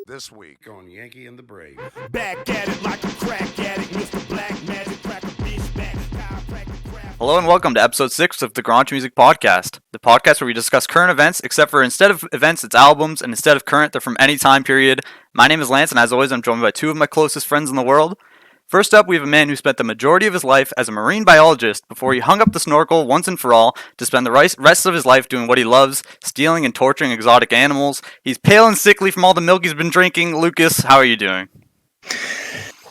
This week on Yankee and the Brave. Back at it like a crack addict, Mr. Black Magic, crack a bitch back, chiropractic craft. Hello and welcome to episode 6 of the Gronch Music Podcast, the podcast where we discuss current events, except for instead of events, it's albums, and instead of current, they're from any time period. My name is Lance, and as always, I'm joined by two of my closest friends in the world. First up, we have a man who spent the majority of his life as a marine biologist before he hung up the snorkel once and for all to spend the rest of his life doing what he loves, stealing and torturing exotic animals. He's pale and sickly from all the milk he's been drinking. Lucas, how are you doing?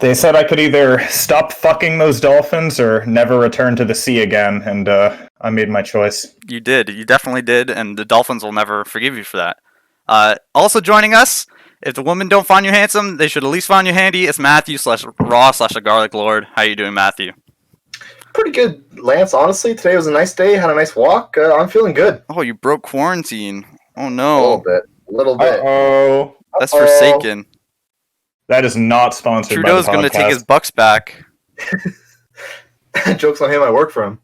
They said I could either stop fucking those dolphins or never return to the sea again, and I made my choice. You did. You definitely did, and the dolphins will never forgive you for that. Also joining us, if the women don't find you handsome, they should at least find you handy. It's Matthew /Raw/a Garlic Lord. How you doing, Matthew? Pretty good, Lance. Honestly, today was a nice day. Had a nice walk. I'm feeling good. Oh, you broke quarantine. Oh, A no. little bit. Uh-oh. That's forsaken. That is not sponsored Trudeau's by the going to take podcast. his bucks back. Joke's on him. I work for him.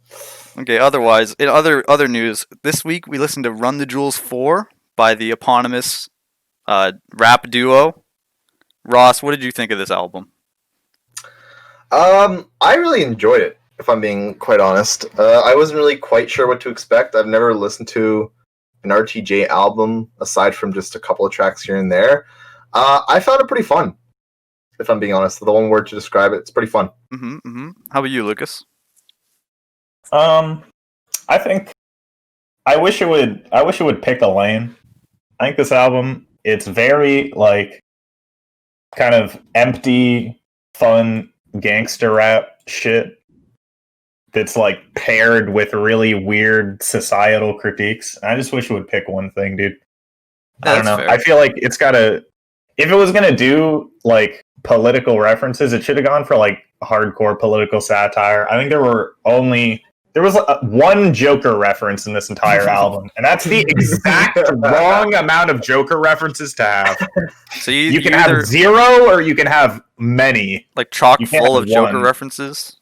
Okay, otherwise, in other news, this week we listened to Run the Jewels 4 by the eponymous rap duo. Ross, what did you think of this album? I really enjoyed it, if I'm being quite honest. I wasn't really quite sure what to expect. I've never listened to an RTJ album aside from just a couple of tracks here and there. I found it pretty fun, if I'm being honest. The one word to describe it, it's pretty fun. How about you, Lucas? I think I wish it would pick a lane. I think this album, it's very like kind of empty, fun gangster rap shit that's like paired with really weird societal critiques. I just wish it would pick one thing, dude. I don't know. Fair. I feel like it's gotta, if it was gonna do like political references, it should have gone for like hardcore political satire. I think there was one Joker reference in this entire album, and that's the exact wrong amount of Joker references to have. So You can either, have zero, or you can have many. like chock you can't full have of Joker one. references.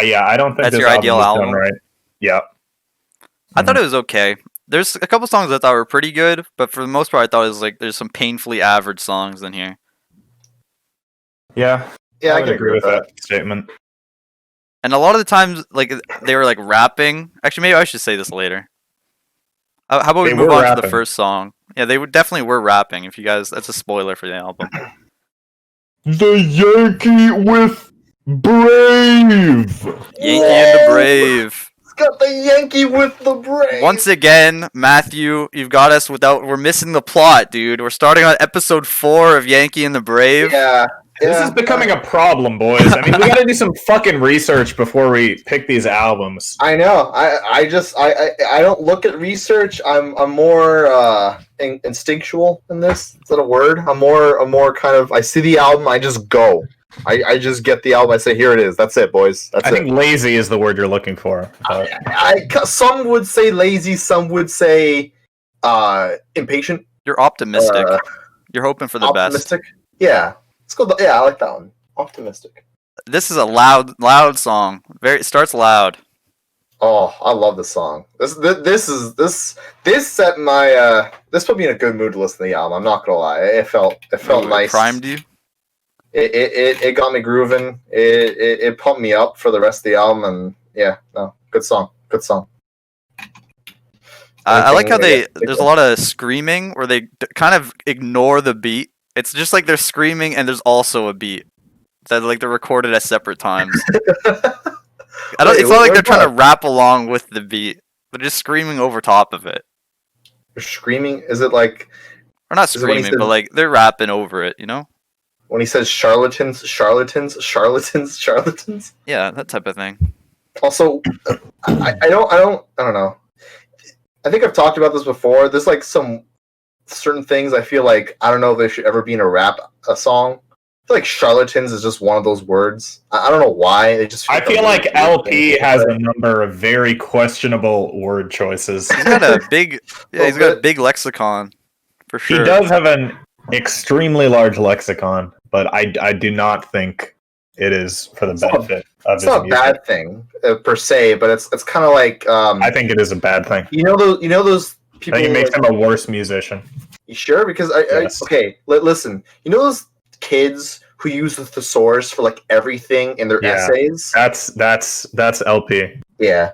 Yeah, I don't think That's this your ideal was album? done right. Yeah. I thought it was okay. There's a couple songs I thought were pretty good, but for the most part, I thought it was like there's some painfully average songs in here. Yeah, Yeah, I I would can agree with that statement. And a lot of the times, like they were like rapping. Actually, maybe I should say this later. How about we They move were on to the rapping. first song? Yeah, definitely were rapping. If you guys, that's a spoiler for the album. The Yankee with Brave! Yankee and the Brave. It's got the Yankee with the Brave. Once again, Matthew, you've got us without. We're missing the plot, dude. We're starting on episode 4 of Yankee and the Brave. Yeah. This is becoming a problem, boys. I mean, we gotta do some fucking research before we pick these albums. I know. I don't look at research. I'm more instinctual in this. Is that a word? I'm more kind of. I see the album. I just go. I just get the album. I say, here it is. That's it, boys. That's I it. think lazy is the word you're looking for. But Some would say lazy. Some would say impatient. You're optimistic. You're hoping for the best. Optimistic. Yeah. Let's go. Yeah, I like that one. Optimistic. This is a loud song. It starts loud. Oh, I love this song. This set my this put me in a good mood to listen to the album. I'm not gonna lie. It felt Ooh, nice. It primed you. It got me grooving. It pumped me up for the rest of the album, and yeah, no, good song. Good song. I like how Anything- there's a lot of screaming where they kind of ignore the beat. It's just like they're screaming and there's also a beat that like they're recorded at separate times. It's not like they're trying to rap along with the beat. They're just screaming over top of it. Screaming? Is it like Or not Is it when he screaming, said- but like they're rapping over it, you know? when he says charlatans? Yeah, that type of thing. Also, I don't know. I think I've talked about this before. There's like some certain things I feel like I don't know if they should ever be in a song. I feel like charlatans is just one of those words. I don't know why. They just. I feel like LP has a number of very questionable word choices. He's got a big he's got a big lexicon for He sure. does have an extremely large lexicon, but I do not think it is for the benefit of It's his not a music. bad thing per se, but it's kind of like I think it is a bad thing. you know those I people. think it makes like, him a worse musician. You sure? Because Yes. okay, listen. You know those kids who use the thesaurus for like everything in their Yeah. essays? That's LP. Yeah.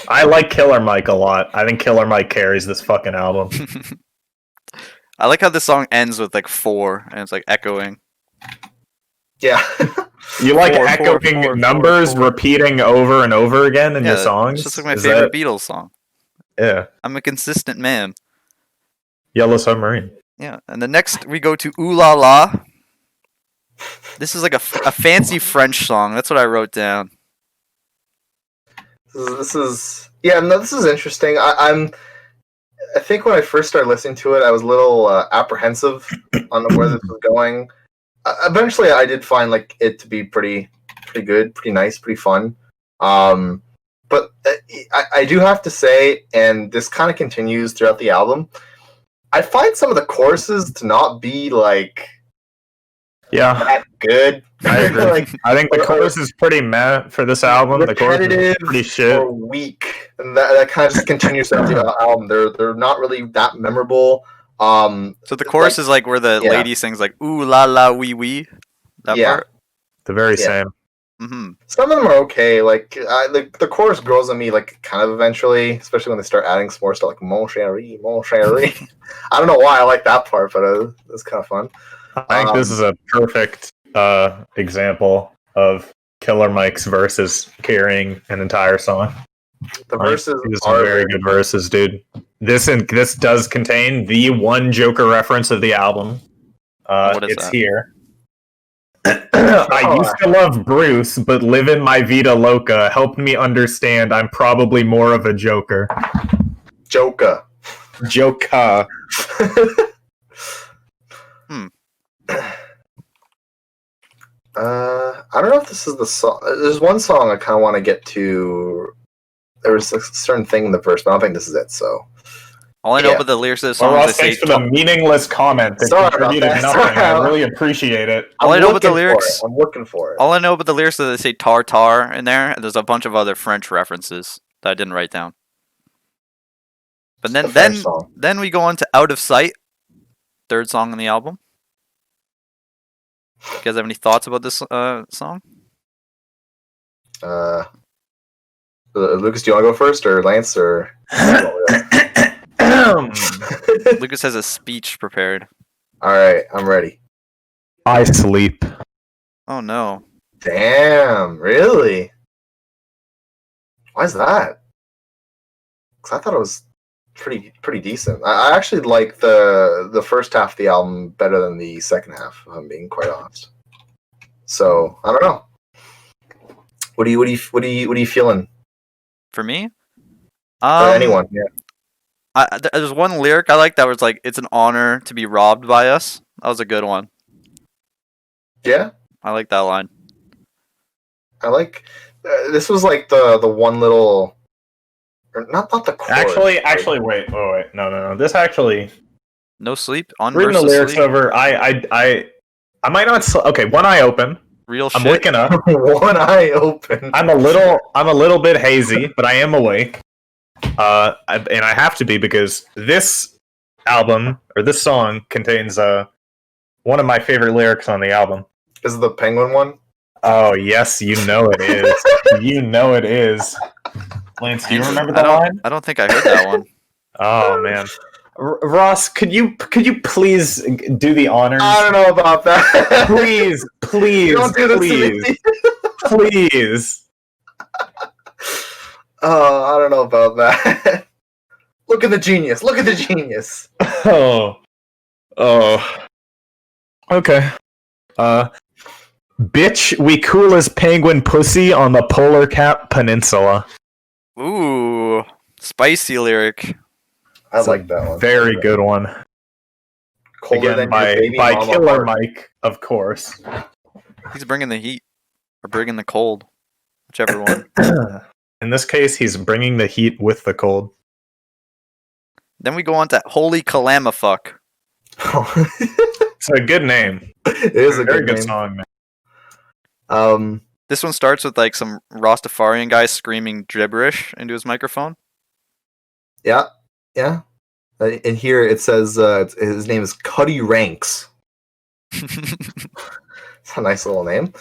I like Killer Mike a lot. I think Killer Mike carries this fucking album. I like how this song ends with like 4 and it's like echoing. Yeah. You like Four, echoing four, numbers four. repeating over and over again in your songs? It's just like my Is favorite that- Beatles song. Yeah. I'm a consistent man. Yellow Submarine. Yeah, and the next we go to Ooh La La. This is like a fancy French song. That's what I wrote down. This is yeah. No, this is interesting. I think when I first started listening to it, I was a little apprehensive on where this was going. Eventually, I did find like it to be pretty good, pretty nice, pretty fun. But I do have to say, and this kind of continues throughout the album, I find some of the choruses to not be like that good. I agree. I think the chorus is pretty meh for this album. The chorus is pretty shit. Or weak, and that kind of just continues throughout the album. They're not really that memorable. So the chorus is like where the lady sings like "Ooh la la wee wee." That part. The very same. Mm-hmm. Some of them are okay. Like the chorus grows on me like kind of eventually, especially when they start adding some more stuff like "Mon chéri, mon chéri." I don't know why I like that part, but it's kind of fun. I think this is a perfect example of Killer Mike's verses carrying an entire song. The verses are very good verses, dude. This does contain the one Joker reference of the album. What is it's that? here. I used to love Bruce, but live in my vida loca helped me understand I'm probably more of a Joker. Joker. I don't know if this is the song. There's one song I kind of want to get to. There was a certain thing in the verse, but I don't think this is it. So all I know about the lyrics of the song Ross, is they thanks for the meaningless comment that contributed nothing. I really appreciate it. All I know about the lyrics. I'm looking for it. All I know about the lyrics is they say tar tar in there, and there's a bunch of other French references that I didn't write down. But then we go on to Out of Sight, third song on the album. You guys have any thoughts about this song? Lucas, do you want to go first, or Lance, or? Lucas has a speech prepared. All right, I'm ready. I sleep. Oh no! Damn, really? Why is that? Because I thought it was pretty decent. I actually like the first half of the album better than the second half, if I'm being quite honest. So I don't know. What are you feeling? For me? For anyone? Yeah. There's one lyric I like that was like, "It's an honor to be robbed by us." That was a good one. Yeah. I like that line. I like. This was like the one little. Or not the chorus. Actually, wait, no. This actually. No sleep on Reading the versus lyrics sleep. over, I might not. Okay, one eye open. Real I'm shit. waking up. One eye open. I'm a little bit hazy, but I am awake. And I have to be because this album or this song contains one of my favorite lyrics on the album. Is it the penguin one? Oh yes, you know it is. You know it is. Lance, do you remember that line? I don't think I heard that one. Oh man, Ross, could you please do the honors? I don't know about that. Please, Don't do this to me. please. Oh, I don't know about that. Look at the genius. Look at the genius. Oh. Okay. Bitch, we cool as penguin pussy on the Polar Cap Peninsula. Ooh, spicy lyric. I like that one. Very good one. Colder Again, than your baby by mama Killer heart. Mike, of course. He's bringing the heat or bringing the cold, whichever one. In this case, he's bringing the heat with the cold. Then we go on to Holy Calamafuck. It's a good name. It is a Very good good name. song, man. This one starts with like some Rastafarian guy screaming gibberish into his microphone. Yeah. In here it says his name is Cuddy Ranks. It's a nice little name.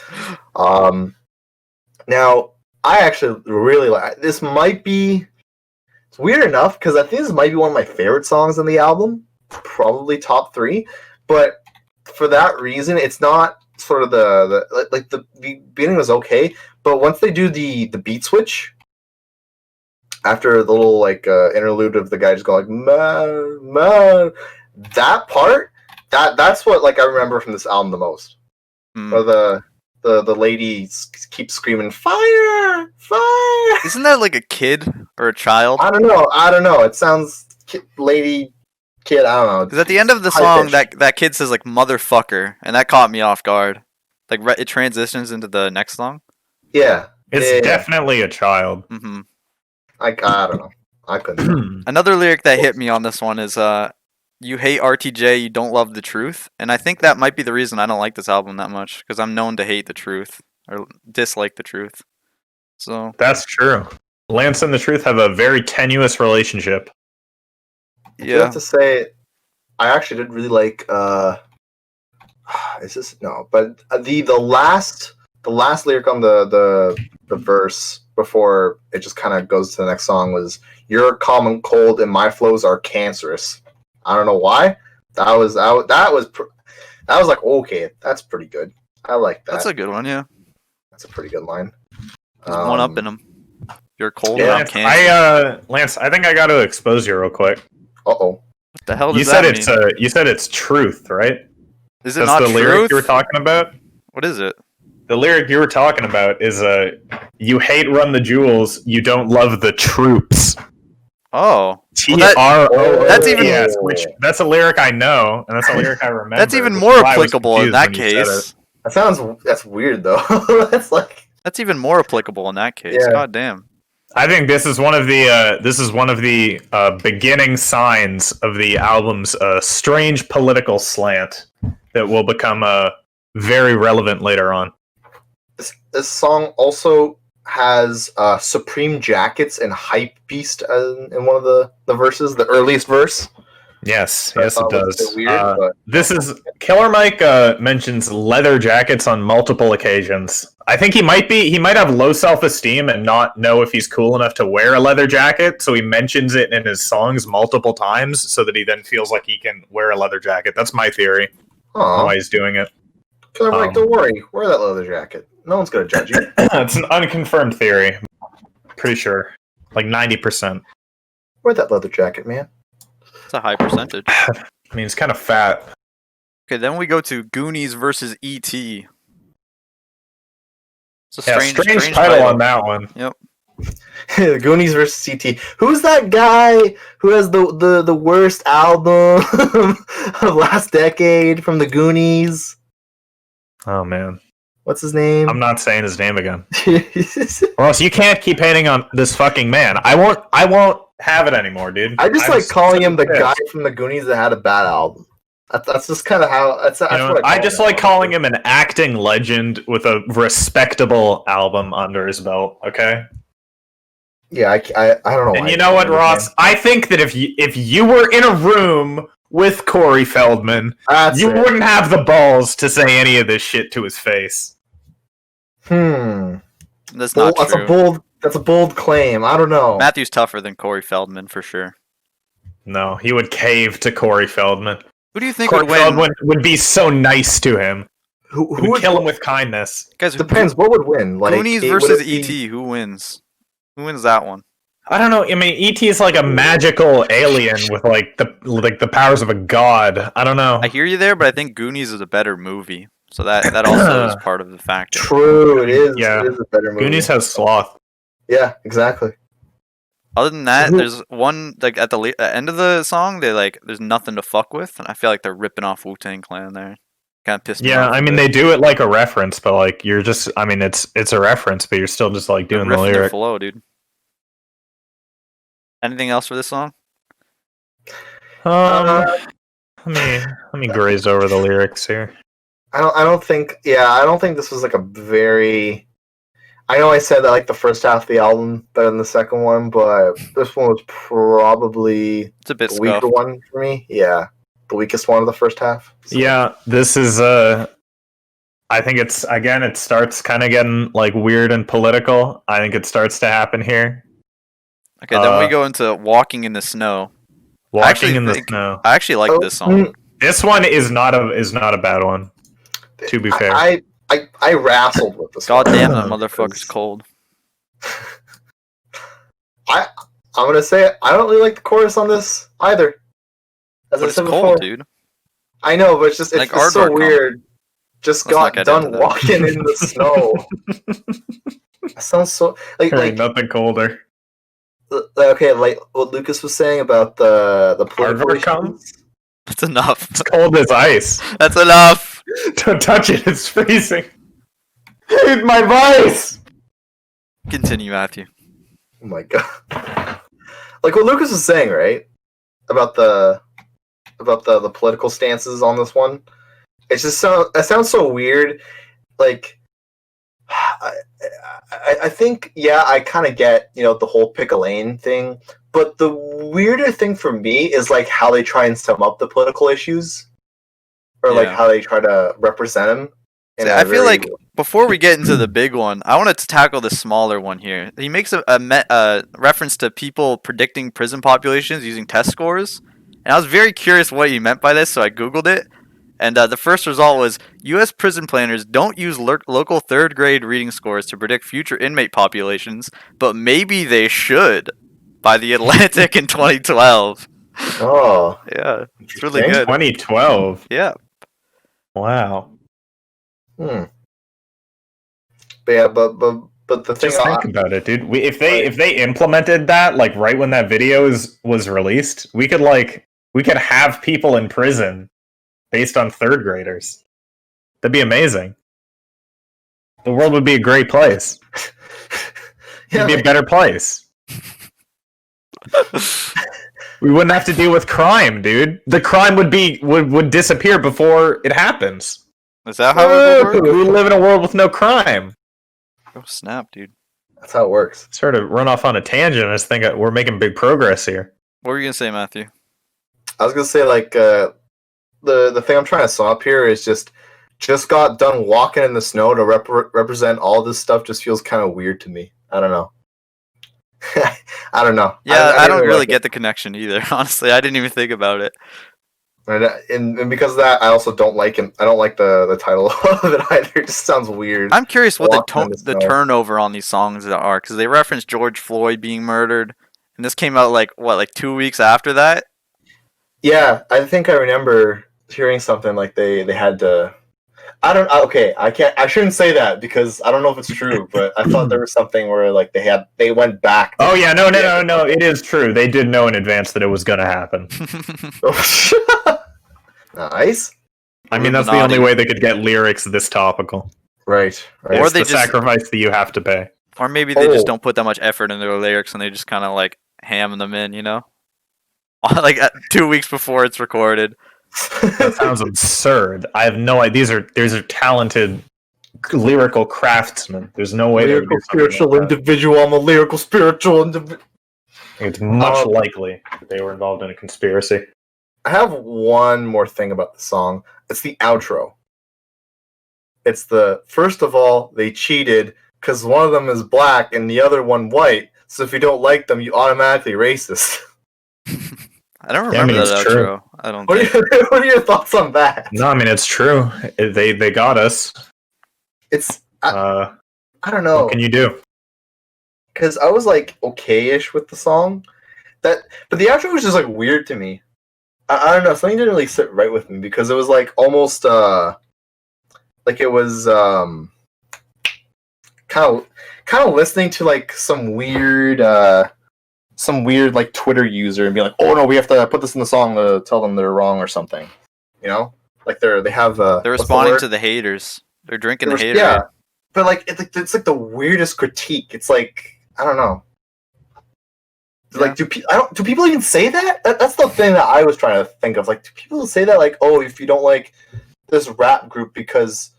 Now I actually really like this. Might be it's weird enough because I think this might be one of my favorite songs on the album, probably top 3. But for that reason, it's not sort of the beginning was okay, but once they do the beat switch after the little interlude of the guy just going like man, that part that's what I remember from this album the most. Or the lady keeps screaming fire. Isn't that like a kid or a child? I don't know. It sounds kid. I don't know. Because at the end of the song, that kid says like motherfucker, and that caught me off guard. Like it transitions into the next song. Yeah, it's definitely a child. Mm-hmm. I don't know. I couldn't. Another lyric that hit me on this one is you hate RTJ, you don't love the truth. And I think that might be the reason I don't like this album that much, because I'm known to hate the truth or dislike the truth. So that's true. Lance and the truth have a very tenuous relationship. Yeah. I have to say, I actually did really like is this no, but the last lyric on the verse before it just kind of goes to the next song was "You're common cold and my flows are cancerous." I don't know why. That was like, okay, that's pretty good. I like that. That's a good one, yeah. That's a pretty good line. There's one up in him. You're cold yeah, and I'm cancerous. Lance, I think I got to expose you real quick. Uh-oh. What the hell does that mean? You said it's truth, right? Is it not the truth? Lyric you were talking about? What is it? The lyric you were talking about is you hate Run the Jewels, you don't love the troops. Oh. T-R-O-O-P-S, that's even which that's a lyric I know, and that's a lyric I remember. That's even more applicable in that case. That's weird though. That's even more applicable in that case. Yeah. God damn. I think this is one of the beginning signs of the album's strange political slant that will become very relevant later on. This song also has Supreme Jackets and Hype Beast in one of the verses, the earliest verse. Yes, it does. Weird, this is Killer Mike mentions leather jackets on multiple occasions. I think he might have low self-esteem and not know if he's cool enough to wear a leather jacket, so he mentions it in his songs multiple times so that he then feels like he can wear a leather jacket. That's my theory. Why he's doing it. Killer Mike, don't worry. Wear that leather jacket. No one's going to judge you. It's an unconfirmed theory. Pretty sure. Like 90%. Wear that leather jacket, man. It's a high percentage. I mean, it's kind of fat. Okay, then we go to Goonies versus E.T. It's a strange title on that one. Yep. Goonies versus E.T. Who's that guy who has the worst album of last decade from the Goonies? Oh, man. What's his name? I'm not saying his name again. Or else you can't keep hating on this fucking man. I won't have it anymore, dude. I just like calling him the guy from the Goonies that had a bad album. That's just kind of how. That's what I just like calling him an acting legend with a respectable album under his belt. Okay. Yeah, I don't know. And you know what, Ross? I think that if you were in a room with Corey Feldman, you wouldn't have the balls to say any of this shit to his face. That's not true. That's a bold claim. I don't know. Matthew's tougher than Corey Feldman for sure. No, he would cave to Corey Feldman. Who do you think Corey would win? Feldman would be so nice to him. Who would kill him with kindness? Guys, depends. What would win? Like Goonies versus E.T. Who wins? Who wins that one? I don't know. I mean, E.T. is like a magical alien with like the powers of a god. I don't know. I hear you there, but I think Goonies is a better movie. So that also is part of the factor. True, it is. Yeah. It is a better movie. Goonies has sloth. Yeah, exactly. Other than that, there's one like at the end of the song, there's nothing to fuck with, and I feel like they're ripping off Wu-Tang Clan there. Kind of pissed me off. Yeah, I mean they do it like a reference, but like you're just, I mean it's a reference, but you're still just like doing the lyric. Flow, dude. Anything else for this song? Let me graze over the lyrics here. I don't think this was like a very. I know I said that like the first half of the album better than the second one, but this one was probably It's a bit the weaker scuffed. one for me. Yeah, the weakest one of the first half. So. Yeah, this is I think it starts kind of getting like weird and political. I think it starts to happen here. Okay, then we go into Walking in the Snow. Walking in the Snow. I actually like this song. This one is not a bad one. To be fair, I wrestled with this. God one. damn, that motherfucker's cold. I'm gonna say it, I don't really like the chorus on this either. As But I it's said cold, before, dude. I know, but it's just Like it's so Aardvark weird. Just Let's not got get done into that. walking in the snow. That sounds so like there ain't nothing colder. okay, like what Lucas was saying about the political Aardvark issues. comes? That's enough. It's cold as ice. That's enough. Don't touch it. It's freezing. Dude, my voice. Continue, Matthew. Oh my god! Like what Lucas was saying, right? About the political stances on this one. It's just it sounds so weird. Like I think I kind of get the whole pick a lane thing, but the weirder thing for me is like how they try and sum up the political issues, or like how they try to represent them. See, I feel like before we get into the big one, I wanted to tackle the smaller one here. He makes a reference to people predicting prison populations using test scores, and I was very curious what he meant by this, so I googled it. And the first result was, U.S. prison planners don't use local third grade reading scores to predict future inmate populations, but maybe they should, by The Atlantic in 2012. Oh. Yeah, it's really good. 2012. Yeah. Wow. But yeah, but the thing Just think about it, dude. If they implemented that like right when that video was released, we could have people in prison based on third graders. That'd be amazing. The world would be a great place. It'd be a better place. We wouldn't have to deal with crime, dude. The crime would disappear before it happens. Is that how it would work? We live in a world with no crime. Oh, snap, dude. That's how it works. Sort of run off on a tangent. I just think we're making big progress here. What were you going to say, Matthew? I was gonna say like the thing I'm trying to sum up here is just got done walking in the snow to represent all this stuff. Just feels kind of weird to me. I don't know. I don't know. Yeah, I don't really like get the connection either. Honestly, I didn't even think about it. And because of that, I also don't like him. I don't like the title of it either. It just sounds weird. I'm curious what Walking in the the snow. turnover on these songs are, because they reference George Floyd being murdered, and this came out like 2 weeks after that. Yeah, I think I remember hearing something like they had to. I don't. Okay, I can't. I shouldn't say that because I don't know if it's true. But I thought there was something where like they went back. Oh yeah, no. It is true. They did know in advance that it was going to happen. Nice. I mean, that's the only way they could get lyrics this topical. Right. Or It's they the just- sacrifice that you have to pay. Or maybe they just don't put that much effort into their lyrics, and they just kind of like ham them in, like 2 weeks before it's recorded. That sounds absurd. I have no idea. These are talented lyrical craftsmen. There's no way they would do something spiritual like that. individual. I'm a lyrical spiritual individual. It's much likely that they were involved in a conspiracy. I have one more thing about the song. It's the outro. It's first of all, they cheated because one of them is black and the other one white. So if you don't like them, you automatically racist. I don't remember it's that true. outro. I don't What think. are your thoughts on that? No, I mean it's true. They got us. It's I don't know. What can you do? Because I was like okay-ish with the song, but the outro was just like weird to me. I don't know, something didn't really sit right with me because it was like almost like it was kind of listening to like some weird like Twitter user and be like, oh no, we have to put this in the song to tell them they're wrong or something, like they're responding to the haters. They're drinking the hater. Yeah, but like it's like the weirdest critique. It's like I don't know. Like, do people even say that? That's the thing that I was trying to think of. Like, do people say that? Like, oh, if you don't like this rap group because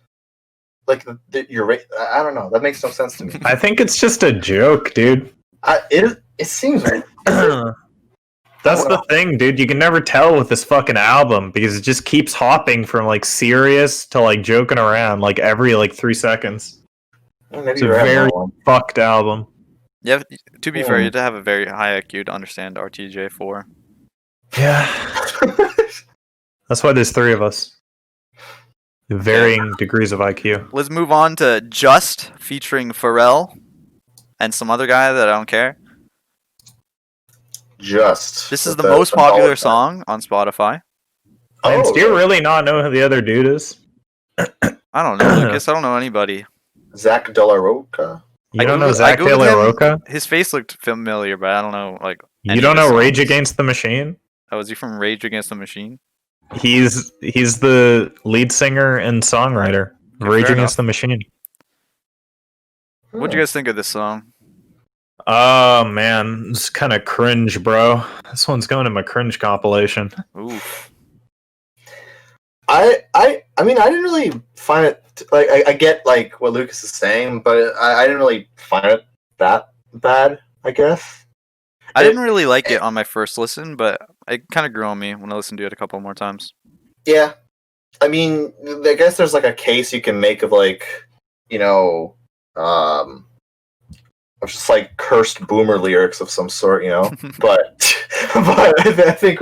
like I don't know. That makes no sense to me. I think it's just a joke, dude. It seems right. That's the thing, dude. You can never tell with this fucking album because it just keeps hopping from like serious to like joking around like every like 3 seconds. Maybe It's a you're right on very that one. fucked album. Yeah, to be fair, you have to have a very high IQ to understand RTJ4. Yeah. That's why there's 3 of us. Varying degrees of IQ. Let's move on to Just featuring Pharrell and some other guy that I don't care. Just. This is the most popular song on Spotify. Lance, do you really not know who the other dude is? I don't know, Lucas. I don't know anybody. Zach De La Roca. You don't know Zach De La Roca? His face looked familiar, but I don't know like. You don't know Rage Against the Machine? Oh, is he from Rage Against the Machine? He's the lead singer and songwriter of Rage Against the Machine. What'd you guys think of this song? Oh man, it's kind of cringe, bro. This one's going in my cringe compilation. Oof. I mean, I didn't really find it like I get like what Lucas is saying, but I didn't really find it that bad. I guess I didn't really like it on my first listen, but it kind of grew on me when I listened to it a couple more times. Yeah, I mean, I guess there's like a case you can make of like, you know, of just like cursed boomer lyrics of some sort, you know. but I think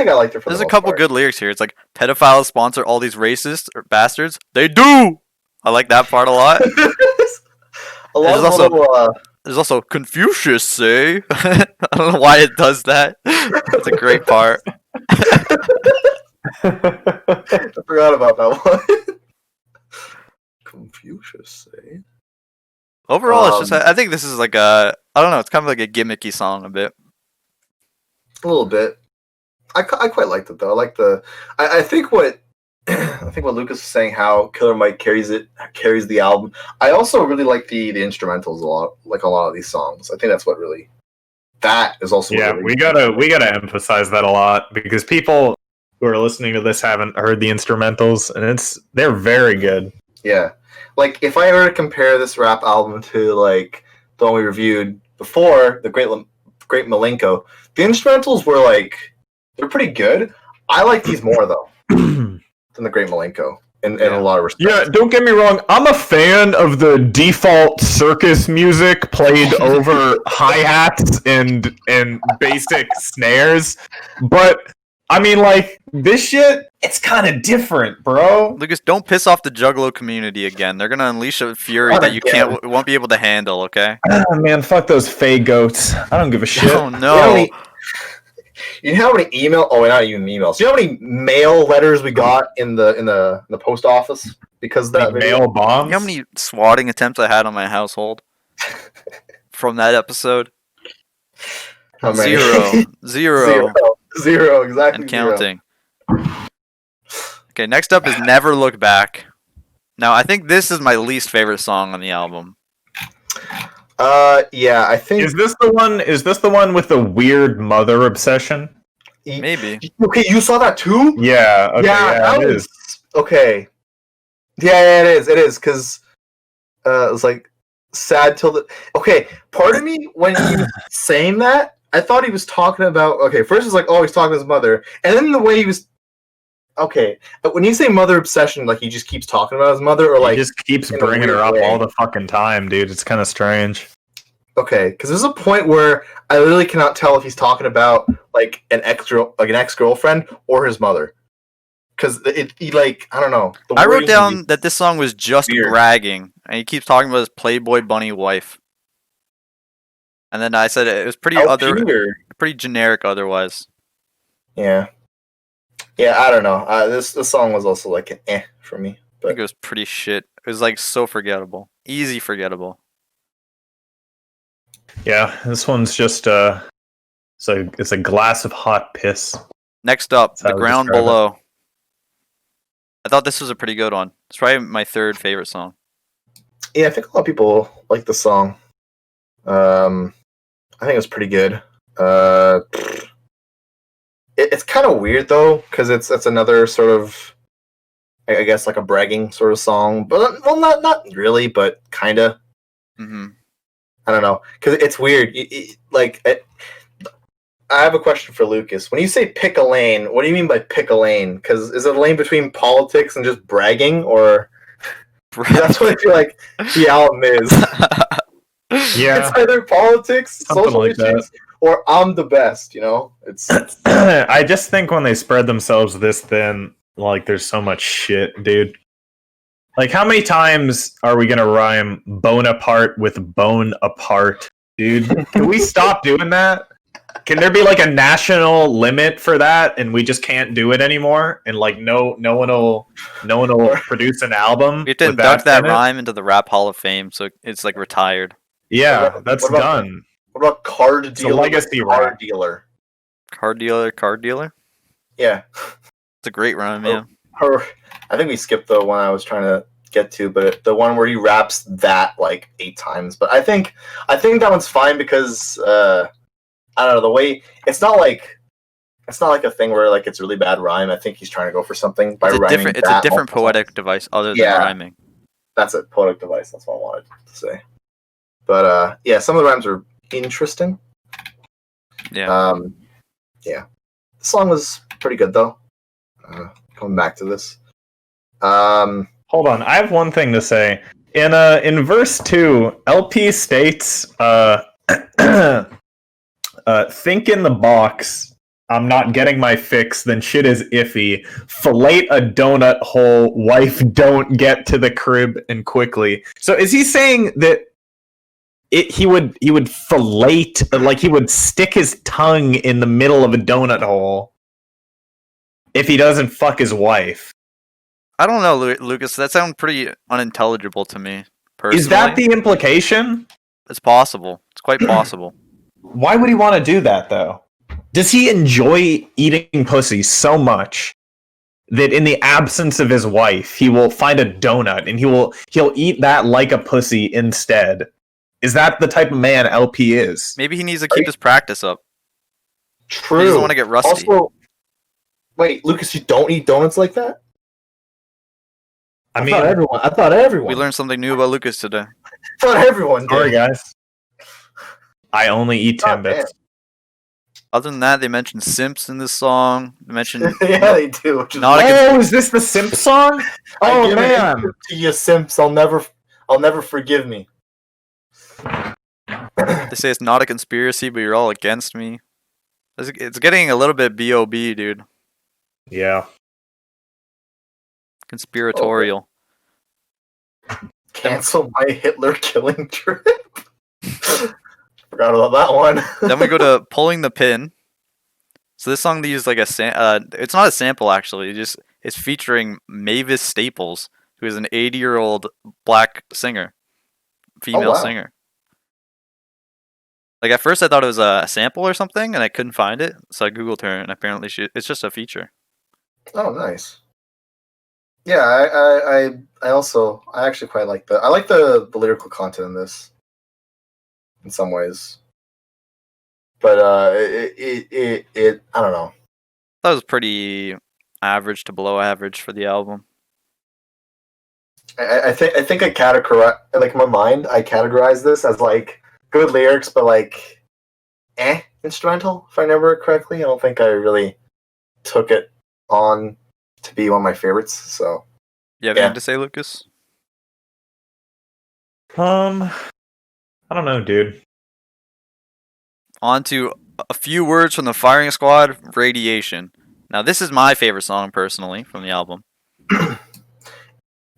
I liked it. There's a couple good lyrics here. It's like pedophiles sponsor all these racists or bastards. They do. I like that part a lot. There's also Confucius say. I don't know why it does that. That's a great part. I forgot about that one. Confucius say. Overall, it's just. I think this is like a. I don't know. It's kind of like a gimmicky song a bit. A little bit. I quite liked it though. I like the. I think what. I think what Lucas was saying, how Killer Mike carries the album. I also really like the instrumentals a lot, like a lot of these songs. I think that's what really. That is also. Yeah, we gotta emphasize that a lot because people who are listening to this haven't heard the instrumentals, and they're very good. Yeah. Like, if I were to compare this rap album to, like, the one we reviewed before, the Great Malenko, the instrumentals were, like, they're pretty good. I like these more, though, than the Great Malenko, in a lot of respects. Yeah, don't get me wrong. I'm a fan of the default circus music played over hi-hats and basic snares, but... I mean, like, this shit, it's kind of different, bro. Lucas, don't piss off the Juggalo community again. They're gonna unleash a fury that you won't be able to handle, okay? Oh, man, fuck those fey goats. I don't give a shit. Oh, no. You know how many email? Oh, not even emails. You know how many mail letters we got in the post office because of that mail bombs? You know how many swatting attempts I had on my household from that episode? How many? Zero, exactly. And counting. Okay, next up is Never Look Back. Now, I think this is my least favorite song on the album. Yeah, I think. Is this the one with the weird mother obsession? Maybe. Okay, you saw that too? Yeah. Okay, yeah, it is. Okay. Yeah, it is because it was like sad till the. Okay, part of me when he was saying that, I thought he was talking about. Okay, first it's like, oh, he's talking to his mother, and then the way he was. Okay, when you say mother obsession, like he just keeps talking about his mother, or like he just keeps bringing her up all the fucking time, dude. It's kind of strange. Okay, because there's a point where I literally cannot tell if he's talking about like an ex-girlfriend or his mother. Because he like I don't know. I wrote down that this song was just bragging, and he keeps talking about his Playboy bunny wife. And then I said it was pretty generic otherwise. Yeah. Yeah, I don't know. This song was also like an for me. But I think it was pretty shit. It was like so forgettable. Easy forgettable. Yeah, this one's just it's a glass of hot piss. Next up, The Ground Below. I thought this was a pretty good one. It's probably my third favorite song. Yeah, I think a lot of people like the song. I think it was pretty good. It's kind of weird though, because it's another sort of I guess like a bragging sort of song, but well, not really, but kind of. Mm-hmm. I don't know, because it's weird. I have a question for Lucas. When you say pick a lane, what do you mean by pick a lane? Because is it a lane between politics and just bragging, or that's what I feel like the album is? Yeah, It's either politics, something social like issues, or I'm the best. You know, it's I just think when they spread themselves this thin, like there's so much shit, dude. Like, how many times are we gonna rhyme Bonaparte with bone apart, dude? Can we stop doing that? Can there be like a national limit for that, and we just can't do it anymore? And like, no one will produce an album. We have to with induct that in it? rhyme into the Rap Hall of Fame, so it's like retired. Yeah, that's what about- done. what about card It's a dealer? legacy Card rap. dealer. Card dealer. Yeah. It's a great rhyme, yeah. Or I think we skipped the one I was trying to get to, but the one where he raps that like 8 times. But I think that one's fine because I don't know, the way it's not like a thing where like it's really bad rhyme. I think he's trying to go for something by rhyming. It's a different poetic device other than rhyming. That's a poetic device. That's what I wanted to say. But yeah, some of the rhymes are interesting. Yeah. Yeah. The song was pretty good though. Coming back to this. Hold on, I have one thing to say. In verse 2, LP states, think in the box, I'm not getting my fix, then shit is iffy. Fillet a donut hole, wife don't get to the crib and quickly. So is he saying that he would fillet, like he would stick his tongue in the middle of a donut hole if he doesn't fuck his wife? I don't know, Lucas. That sounds pretty unintelligible to me, personally. Is that the implication? It's possible. It's quite possible. Why would he want to do that, though? Does he enjoy eating pussy so much that in the absence of his wife, he will find a donut and he'll eat that like a pussy instead? Is that the type of man LP is? Maybe he needs to keep his practice up. True. He doesn't want to get rusty. Also, wait, Lucas, you don't eat donuts like that? I thought everyone. We learned something new about Lucas today. I thought everyone did. Sorry, guys. I only eat God Timbits. damn. Other than that, they mentioned simps in this song. They mentioned Yeah, they do. Which is Not Oh, is this the Simp song? I Oh give an man! answer to you simps. I'll never forgive me. they say it's not a conspiracy, but you're all against me. It's getting a little bit B.O.B., dude. Yeah. Conspiratorial. Cancel my Hitler killing trip. Forgot about that one. Then we go to Pulling the Pin. So this song they use like it's not a sample actually. It's featuring Mavis Staples, who is an 80-year-old black singer, female wow. singer. Like at first I thought it was a sample or something, and I couldn't find it, so I googled her, and apparently it's just a feature. Oh, nice. Yeah, I actually quite like I like the lyrical content in this, in some ways. But it I don't know. That was pretty average to below average for the album. I think I categorize, like in my mind, I categorize this as like good lyrics, but like instrumental, if I remember it correctly. I don't think I really took it on to be one of my favorites. So You have anything to say, Lucas? I don't know, dude. On to a few words from the Firing Squad, Radiation. Now, this is my favorite song, personally, from the album.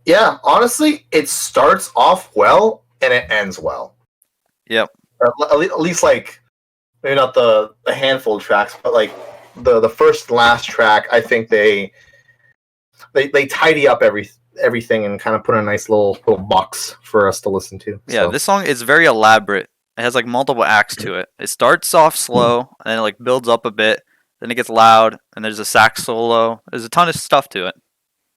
Yeah, honestly, it starts off well and it ends well. Yep. At least, like, maybe not the handful of tracks, but like the first and last track, I think they tidy up everything and kind of put in a nice little box for us to listen to. Yeah, so. This song is very elaborate. It has like multiple acts to it. It starts off slow, and then it like builds up a bit. Then it gets loud, and there's a sax solo. There's a ton of stuff to it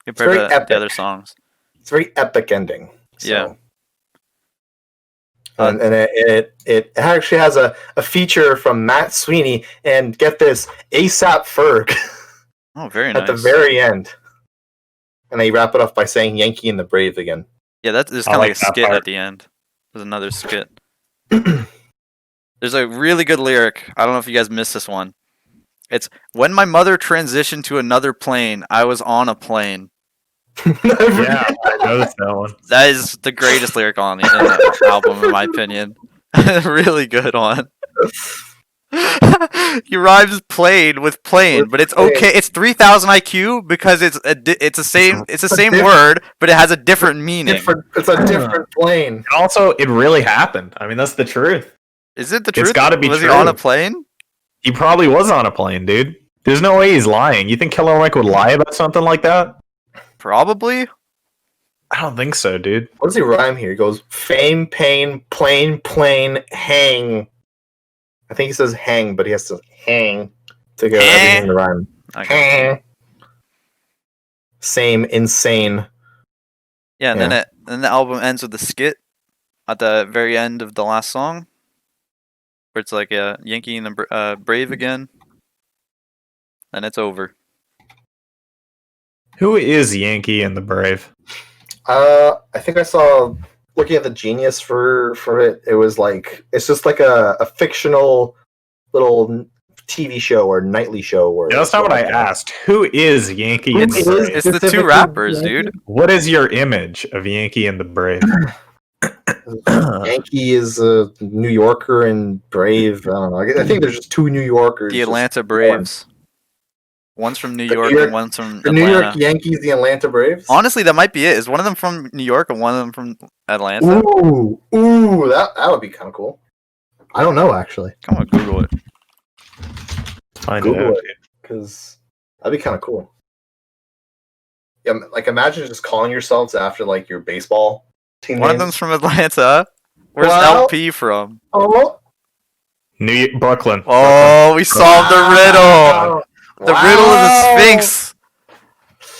compared to the other songs. It's a very epic ending. So. Yeah. And it actually has a feature from Matt Sweeney, and get this, ASAP Ferg. Oh, very nice. At the very end. and I wrap it up by saying Yankee and the Brave again. Yeah, that's just I kind of like like a that skit part. at the end. There's another skit. There's a really good lyric. I don't know if you guys missed this one. It's when my mother transitioned to another plane, I was on a plane. Yeah, I noticed that one. That is the greatest lyric on the album, in my opinion. Really good one. He rhymes plane with plane, With but it's plane. okay. It's 3,000 IQ because it's the same word, but it has a different meaning. It's a different plane. And also, it really happened. I mean, that's the truth. Is it the It's truth? gotta be Was he true. on a plane? He probably was on a plane, dude. There's no way he's lying. You think Killer Mike would lie about something like that? Probably. I don't think so, dude. What does he rhyme here? He goes fame, pain, plane, plane, hang. I think he says hang, but he has to hang to get everything to rhyme. Okay. Hang. Same, insane. Yeah, and then the album ends with a skit at the very end of the last song, where it's like a Yankee and the Brave again, and it's over. Who is Yankee and the Brave? I think I saw looking at the Genius for it. It was like it's just like a fictional little TV show or nightly show. Or Yeah, that's not what I asked. Who is Yankee and the It's Brave? it's the two specifically rappers, Yankee? dude. What is your image of Yankee and the Brave? Yankee is a New Yorker and Brave. I don't know. I think there's just two New Yorkers. The just Atlanta Braves. One's from New The York New York- and one's from the Atlanta. New York Yankees, the Atlanta Braves. Honestly, that might be it. Is one of them from New York and one of them from Atlanta? Ooh, that would be kind of cool. I don't know actually. Come on, Google it. Find Google out. it because that'd be kind of cool. Yeah, like imagine just calling yourselves after like your baseball team. One of names. them's from Atlanta. Where's Well- LP from? Oh, Brooklyn. Oh, we solved the riddle. wow. The riddle is a Wow. sphinx.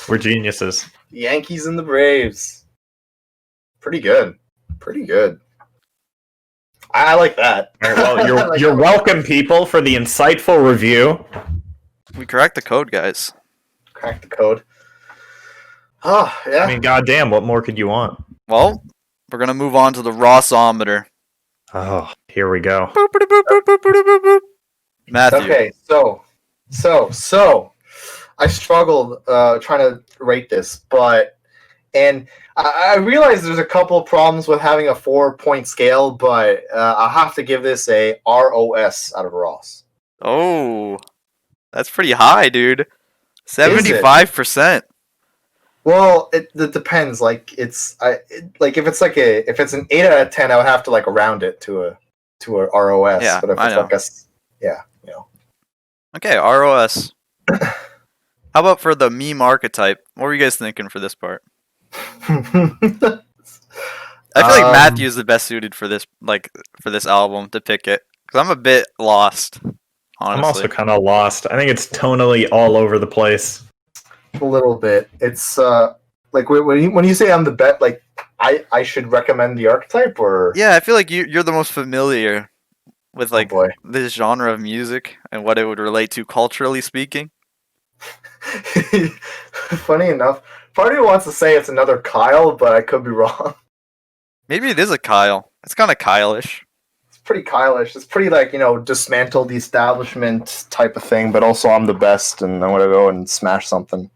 We're geniuses. Yankees and the Braves. Pretty good. Pretty good. I like that. All right, well, you're, I like you're that. welcome, people, for the insightful review. We cracked the code, guys. Crack the code. Oh, yeah. I mean, goddamn, what more could you want? Well, we're gonna move on to the Rossometer. Oh, here we go. Boop, boop, boop, boop, boop, boop, boop, boop. Matthew. Okay, so I struggled trying to rate this, and I realize there's a couple of problems with having a 4-point scale, but I'll have to give this a ROS out of Ross. Oh, that's pretty high, dude. 75%. Well, it depends. Like if it's an 8 out of 10, I would have to like round it to a ROS. Yeah, but if I it's know. like you know. Okay, ROS. How about for the meme archetype? What were you guys thinking for this part? I feel like Matthew's the best suited for this, album to pick it, because I'm a bit lost. Honestly, I'm also kind of lost. I think it's tonally all over the place. A little bit. It's like when you say I'm the bet, like I should recommend the archetype or yeah, I feel like you're the most familiar with oh boy. this genre of music and what it would relate to culturally speaking. Funny enough, part of me wants to say it's another Kyle, but I could be wrong. Maybe it is a Kyle. It's kind of Kyle-ish. It's pretty Kyle-ish. It's pretty like dismantle the establishment type of thing, but also I'm the best and I'm gonna go and smash something.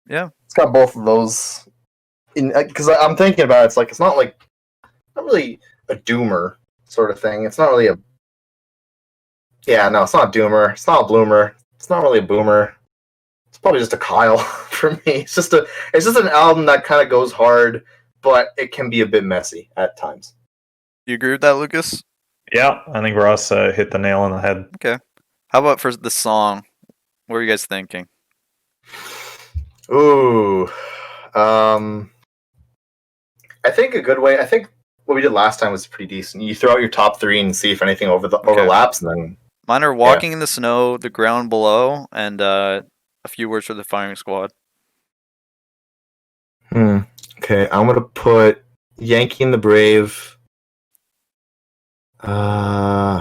Yeah. It's got both of those. Because I'm thinking about it, it's like it's not really a doomer sort of thing. It's not really it's not a doomer. It's not a bloomer. It's not really a boomer. It's probably just a Kyle for me. It's just an album that kind of goes hard, but it can be a bit messy at times. You agree with that, Lucas? Yeah, I think Ross hit the nail on the head. Okay. How about for the song? What are you guys thinking? Ooh, I think a good way. I think what we did last time was pretty decent. You throw out your top 3 and see if anything overlaps, and then Mine are Walking in the Snow, The Ground Below, and a few words for the Firing Squad. Okay, I'm gonna put Yankee and the Brave.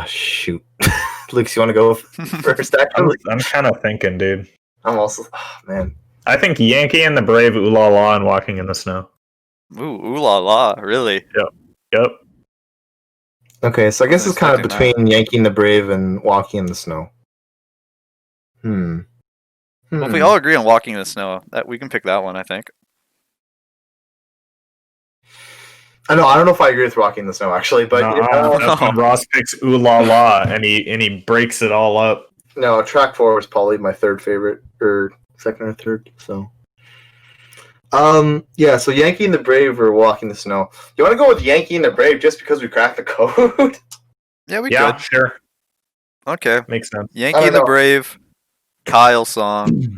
Shoot, Lucas, you want to go first? I'm kind of thinking, dude. I'm also, oh, man. I think Yankee and the Brave, Ooh La La, and Walking in the Snow. Ooh la la, really? Yep. Okay, so I guess Wasn't it's kind of expecting between Yankee and the Brave and Walking in the Snow. Well, if we all agree on Walking in the Snow, that we can pick that one, I think. I don't know if I agree with Walking in the Snow actually, but That's when Ross picks Ooh La La and he breaks it all up. no, track 4 was probably my third favorite, or second or third. So, yeah. So Yankee and the Brave or Walking in the Snow. You want to go with Yankee and the Brave just because we cracked the code? Yeah, we Yeah, could. sure. Okay. Makes sense. Yankee and the know. Brave, Kyle song. Do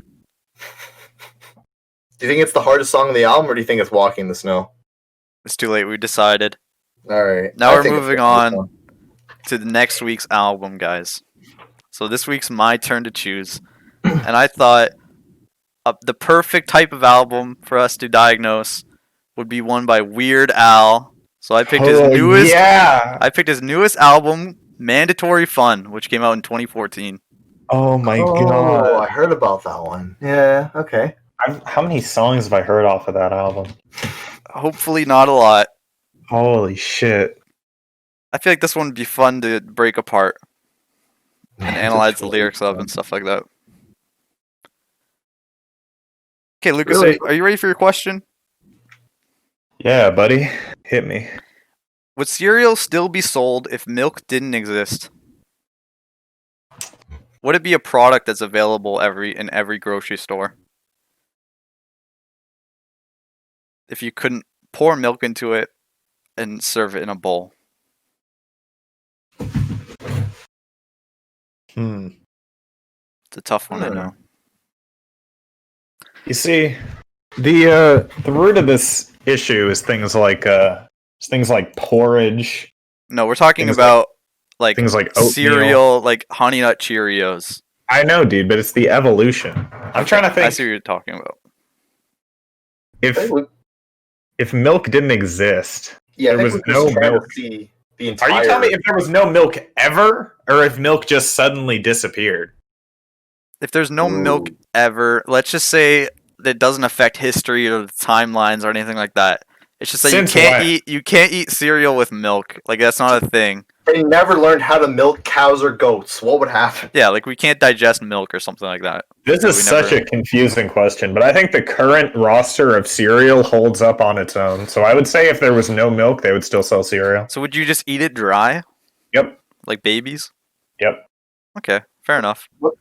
you think it's the hardest song on the album, or do you think it's Walking in the Snow? It's too late. We decided. All right. Now I we're think it's moving this on one. to the next week's album, guys. So this week's my turn to choose. And I thought the perfect type of album for us to diagnose would be one by Weird Al. So I picked his newest. Yeah. I picked his newest album, Mandatory Fun, which came out in 2014. Oh my Oh, god. I heard about that one. Yeah. Okay. How many songs have I heard off of that album? Hopefully not a lot. Holy shit. I feel like this one would be fun to break apart and analyze the lyrics of and stuff like that. Okay, Lucas, Really? are you ready for your question? Yeah, buddy. Hit me. Would cereal still be sold if milk didn't exist? Would it be a product that's available in every grocery store? If you couldn't pour milk into it and serve it in a bowl? It's a tough one, I know. You see, the root of this issue is things like porridge, No, we're talking Things about like things like oatmeal. cereal, like Honey Nut Cheerios. I know, dude, but it's the evolution. I'm trying to I think see what you're talking about. if milk didn't exist, Yeah, there I was think we're no just trying milk. to see the Are entire. you telling me if there was no milk ever, or if milk just suddenly disappeared? If there's no milk Ooh. ever, let's just say that doesn't affect history or the timelines or anything like that. It's just that Since you can't eat cereal with milk. Like that's not a thing. They never learned how to milk cows or goats. What would happen? Yeah, like we can't digest milk or something like that. This is such a confusing question, but I think the current roster of cereal holds up on its own. So I would say if there was no milk, they would still sell cereal. So would you just eat it dry? Yep. Like babies? Yep. Okay, fair enough. What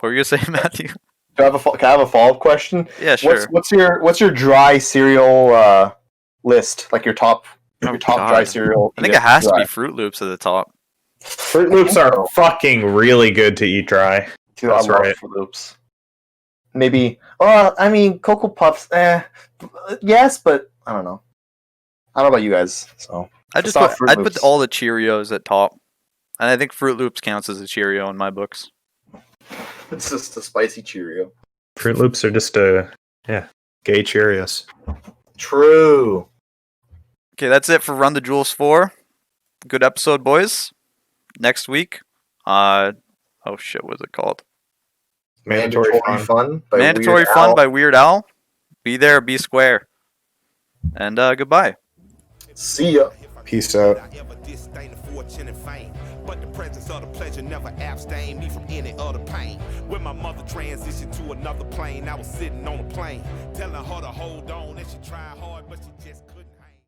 were you gonna say, Matthew? Can I have a follow-up question? Yeah, sure. What's your dry cereal list? Like your top God. dry cereal. I think it has to be Fruit Loops at the top. Fruit Loops are fucking really good to eat dry. Dude, I That's love right. Fruit Loops. Maybe. I mean, Cocoa Puffs. Yes, but I don't know. I don't know about you guys. So I'd It's not Fruit put Loops. all the Cheerios at top, and I think Fruit Loops counts as a Cheerio in my books. it's just a spicy Cheerio. Fruit Loops are just gay Cheerios. True. Okay, that's it for Run the Jewels 4. Good episode, boys. Next week, oh shit, what's it called? Mandatory Fun. By Mandatory Weird Fun Al. by Weird Al. Be there, be square. And goodbye. See ya. Peace out. I ever disdain the fortune and fame, but the presence of the pleasure never abstained me from any other pain. When my mother transitioned to another plane, I was sitting on a plane, telling her to hold on, and she tried hard.